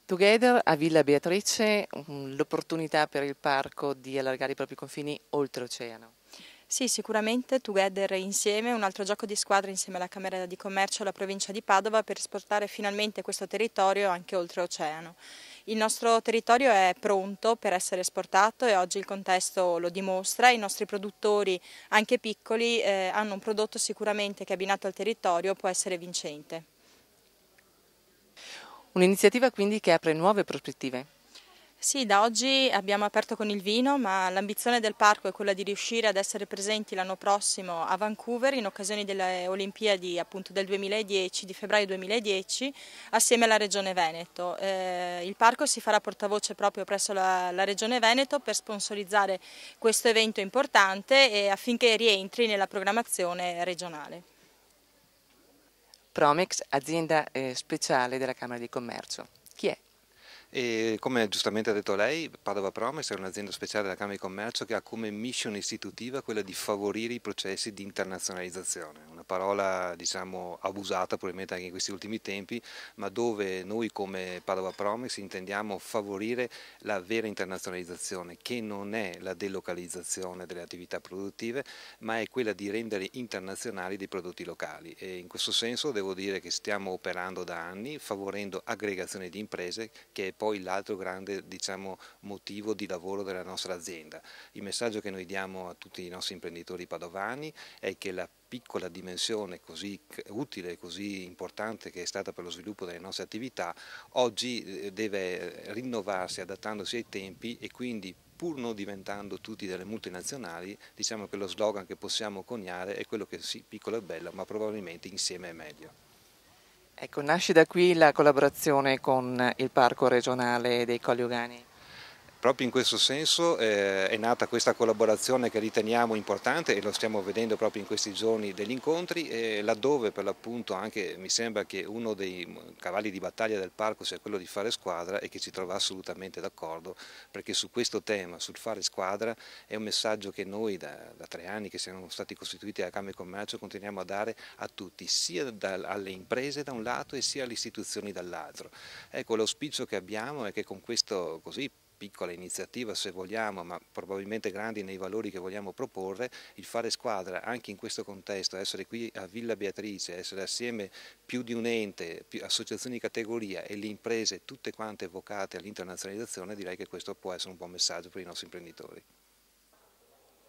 Together a Villa Beatrice, l'opportunità per il parco di allargare i propri confini oltreoceano. Sì, sicuramente Together insieme, un altro gioco di squadra insieme alla Camera di Commercio e alla provincia di Padova per esportare finalmente questo territorio anche oltreoceano. Il nostro territorio è pronto per essere esportato e oggi il contesto lo dimostra. I nostri produttori, anche piccoli, hanno un prodotto sicuramente che abbinato al territorio può essere vincente. Un'iniziativa quindi che apre nuove prospettive. Sì, da oggi abbiamo aperto con il vino, ma l'ambizione del parco è quella di riuscire ad essere presenti l'anno prossimo a Vancouver in occasione delle Olimpiadi appunto del 2010, di febbraio 2010, assieme alla Regione Veneto. Il parco si farà portavoce proprio presso la Regione Veneto per sponsorizzare questo evento importante e affinché rientri nella programmazione regionale. Promex, azienda speciale della Camera di Commercio. Chi è? E come giustamente ha detto lei, Padova Promes è un'azienda speciale della Camera di Commercio che ha come mission istitutiva quella di favorire i processi di internazionalizzazione, una parola diciamo abusata probabilmente anche in questi ultimi tempi, ma dove noi come Padova Promes intendiamo favorire la vera internazionalizzazione, che non è la delocalizzazione delle attività produttive, ma è quella di rendere internazionali dei prodotti locali, e in questo senso devo dire che stiamo operando da anni favorendo aggregazione di imprese, che è poi l'altro grande motivo di lavoro della nostra azienda. Il messaggio che noi diamo a tutti i nostri imprenditori padovani è che la piccola dimensione così utile e così importante che è stata per lo sviluppo delle nostre attività oggi deve rinnovarsi adattandosi ai tempi, e quindi pur non diventando tutti delle multinazionali, diciamo che lo slogan che possiamo coniare è quello che sì, piccolo è bello, ma probabilmente insieme è meglio. Ecco, nasce da qui la collaborazione con il Parco regionale dei Colli Euganei. Proprio in questo senso è nata questa collaborazione che riteniamo importante, e lo stiamo vedendo proprio in questi giorni degli incontri, laddove per l'appunto anche mi sembra che uno dei cavalli di battaglia del parco sia quello di fare squadra, e che ci trova assolutamente d'accordo, perché su questo tema, sul fare squadra, è un messaggio che noi da 3 anni che siamo stati costituiti alla Camera di Commercio continuiamo a dare a tutti, sia alle imprese da un lato e sia alle istituzioni dall'altro. Ecco, l'auspicio che abbiamo è che con questo così piccola iniziativa se vogliamo, ma probabilmente grandi nei valori che vogliamo proporre, il fare squadra anche in questo contesto, essere qui a Villa Beatrice, essere assieme più di un ente, più associazioni di categoria e le imprese tutte quante evocate all'internazionalizzazione, direi che questo può essere un buon messaggio per i nostri imprenditori.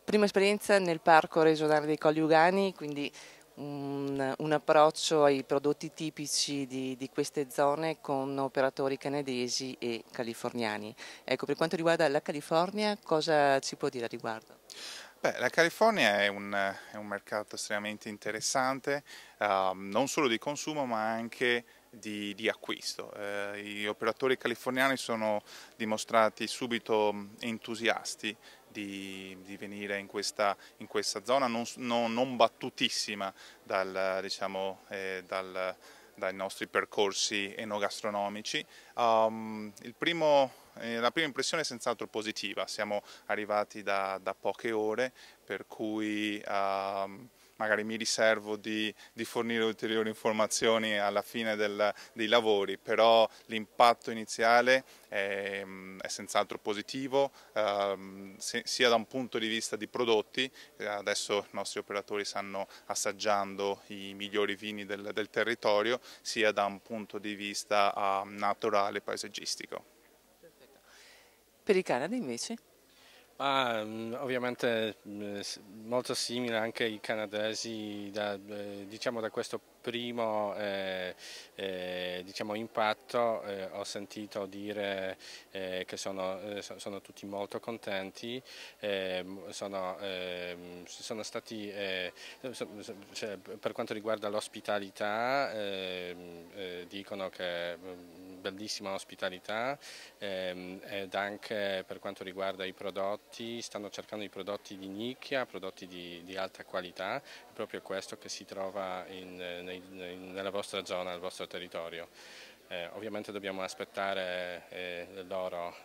Prima esperienza nel Parco regionale dei Colli Euganei, quindi un approccio ai prodotti tipici di queste zone con operatori canadesi e californiani. Ecco, per quanto riguarda la California, cosa ci può dire a riguardo? Beh, la California è un mercato estremamente interessante, non solo di consumo ma anche di acquisto. Gli operatori californiani sono dimostrati subito entusiasti di venire in questa zona non battutissima dai nostri percorsi enogastronomici. La prima impressione è senz'altro positiva, siamo arrivati da poche ore, per cui magari mi riservo di fornire ulteriori informazioni alla fine dei lavori, però l'impatto iniziale è senz'altro positivo, sia da un punto di vista di prodotti, adesso i nostri operatori stanno assaggiando i migliori vini del territorio, sia da un punto di vista naturale e paesaggistico. Per il Canada invece? Ovviamente molto simile anche ai canadesi diciamo da questo primo diciamo impatto. Ho sentito dire che sono tutti molto contenti, sono stati cioè, per quanto riguarda l'ospitalità dicono che bellissima ospitalità, ed anche per quanto riguarda i prodotti, stanno cercando i prodotti di nicchia, prodotti di alta qualità, proprio questo che si trova nella vostra zona, nel vostro territorio. Ovviamente dobbiamo aspettare loro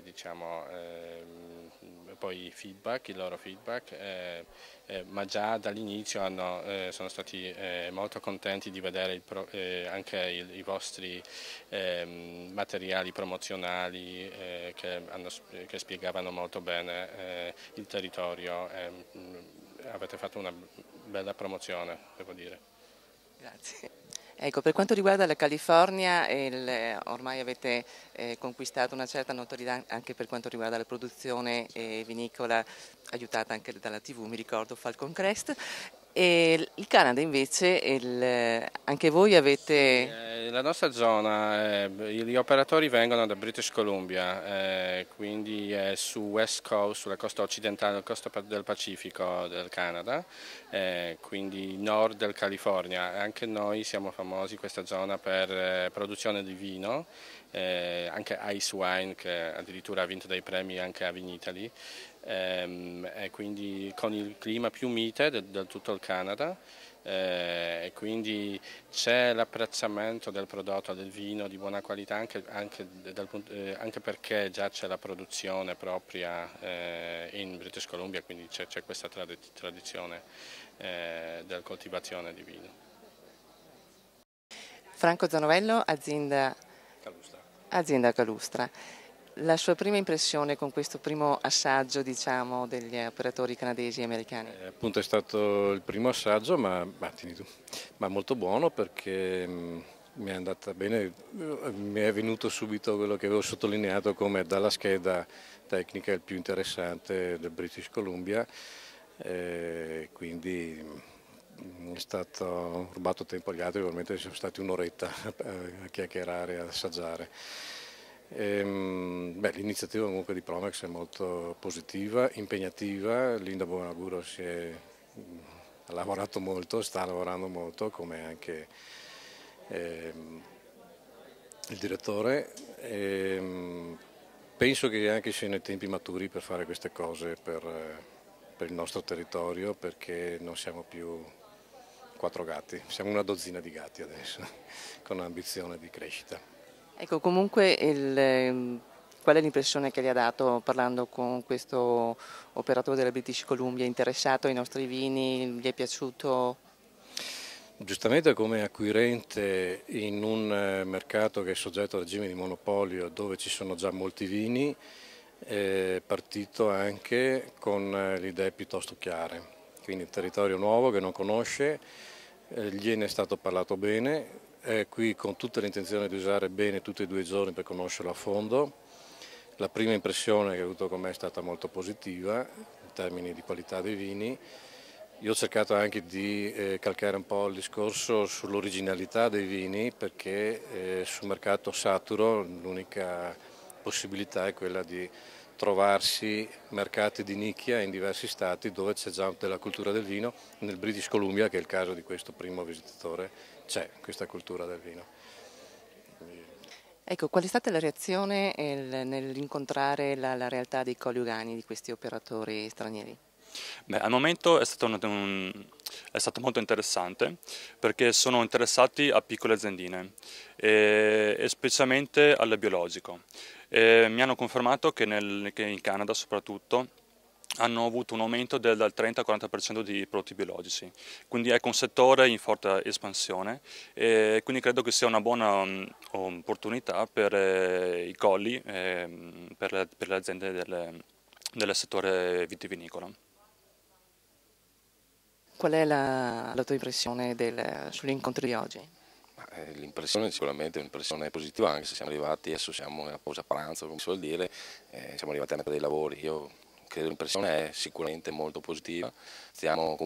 diciamo, poi il loro feedback, ma già dall'inizio sono stati molto contenti di vedere anche i vostri materiali promozionali che spiegavano molto bene il territorio. Avete fatto una bella promozione, devo dire. Grazie. Ecco, per quanto riguarda la California, ormai avete conquistato una certa notorietà anche per quanto riguarda la produzione vinicola, aiutata anche dalla TV, mi ricordo Falcon Crest. E il Canada invece, anche voi avete... La nostra zona, gli operatori vengono da British Columbia, quindi è su West Coast, sulla costa occidentale, la costa del Pacifico del Canada, quindi nord del California. Anche noi siamo famosi in questa zona per produzione di vino, anche Ice Wine che addirittura ha vinto dei premi anche a Vinitaly. E quindi con il clima più mite del tutto il Canada, e quindi c'è l'apprezzamento del prodotto, del vino di buona qualità anche perché già c'è la produzione propria in British Columbia, quindi c'è questa tradizione della coltivazione di vino. Franco Zanovello, azienda Calustra. La sua prima impressione con questo primo assaggio, diciamo, degli operatori canadesi e americani? Appunto è stato il primo assaggio, ma molto buono perché mi è andata bene, mi è venuto subito quello che avevo sottolineato come dalla scheda tecnica il più interessante del British Columbia, quindi è stato rubato tempo agli altri, probabilmente siamo stati un'oretta a chiacchierare, ad assaggiare. L'iniziativa comunque di Promex è molto positiva, impegnativa. Linda Bonaguro ha lavorato molto, sta lavorando molto, come anche il direttore. Penso che anche siano i tempi maturi per fare queste cose per il nostro territorio, perché non siamo più 4 gatti, siamo una dozzina di gatti adesso, con ambizione di crescita. Ecco, comunque qual è l'impressione che gli ha dato parlando con questo operatore della British Columbia, interessato ai nostri vini, gli è piaciuto? Giustamente come acquirente in un mercato che è soggetto al regime di monopolio dove ci sono già molti vini, è partito anche con le idee piuttosto chiare, quindi un territorio nuovo che non conosce, gliene è stato parlato bene. È qui con tutta l'intenzione di usare bene tutti e 2 i giorni per conoscerlo a fondo. La prima impressione che ha avuto con me è stata molto positiva in termini di qualità dei vini. Io ho cercato anche di calcare un po' il discorso sull'originalità dei vini, perché sul mercato saturo l'unica possibilità è quella di trovarsi mercati di nicchia in diversi stati dove c'è già della cultura del vino. Nel British Columbia, che è il caso di questo primo visitatore, c'è questa cultura del vino. Ecco, qual è stata la reazione nell'incontrare la realtà dei coniugani di questi operatori stranieri? Beh, al momento è stato molto interessante perché sono interessati a piccole aziendine e specialmente al biologico. Mi hanno confermato che in Canada soprattutto hanno avuto un aumento del 30-40% di prodotti biologici, quindi è un settore in forte espansione e quindi credo che sia una buona opportunità per i colli, per le aziende del settore vitivinicolo. Qual è la tua impressione sull'incontro di oggi? L'impressione sicuramente è un'impressione positiva, anche se siamo arrivati, adesso siamo nella pausa pranzo, come si suol dire, siamo arrivati a metà dei lavori. Io credo l'impressione è sicuramente molto positiva. Siamo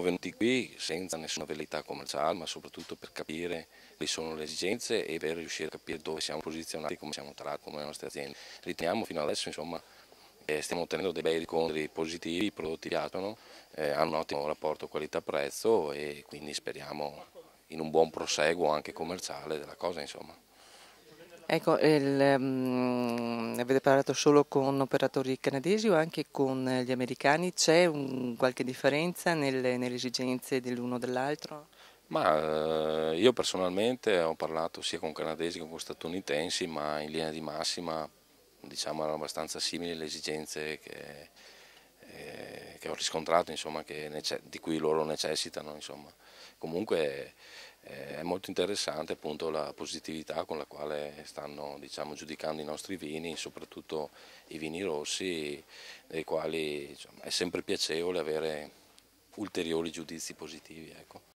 venuti qui senza nessuna velleità commerciale, ma soprattutto per capire quali sono le esigenze e per riuscire a capire dove siamo posizionati, come siamo trattati, come le nostre aziende. Riteniamo fino adesso, insomma, stiamo ottenendo dei bei riscontri positivi, i prodotti piacciono, hanno un ottimo rapporto qualità-prezzo e quindi speriamo in un buon proseguo anche commerciale della cosa, insomma. Ecco, avete parlato solo con operatori canadesi o anche con gli americani? C'è qualche differenza nelle esigenze dell'uno o dell'altro? Ma io personalmente ho parlato sia con canadesi che con statunitensi, ma in linea di massima diciamo erano abbastanza simili le esigenze che ho riscontrato, insomma, di cui loro necessitano. Insomma. Comunque è molto interessante appunto la positività con la quale stanno, diciamo, giudicando i nostri vini, soprattutto i vini rossi, dei quali insomma, è sempre piacevole avere ulteriori giudizi positivi. Ecco.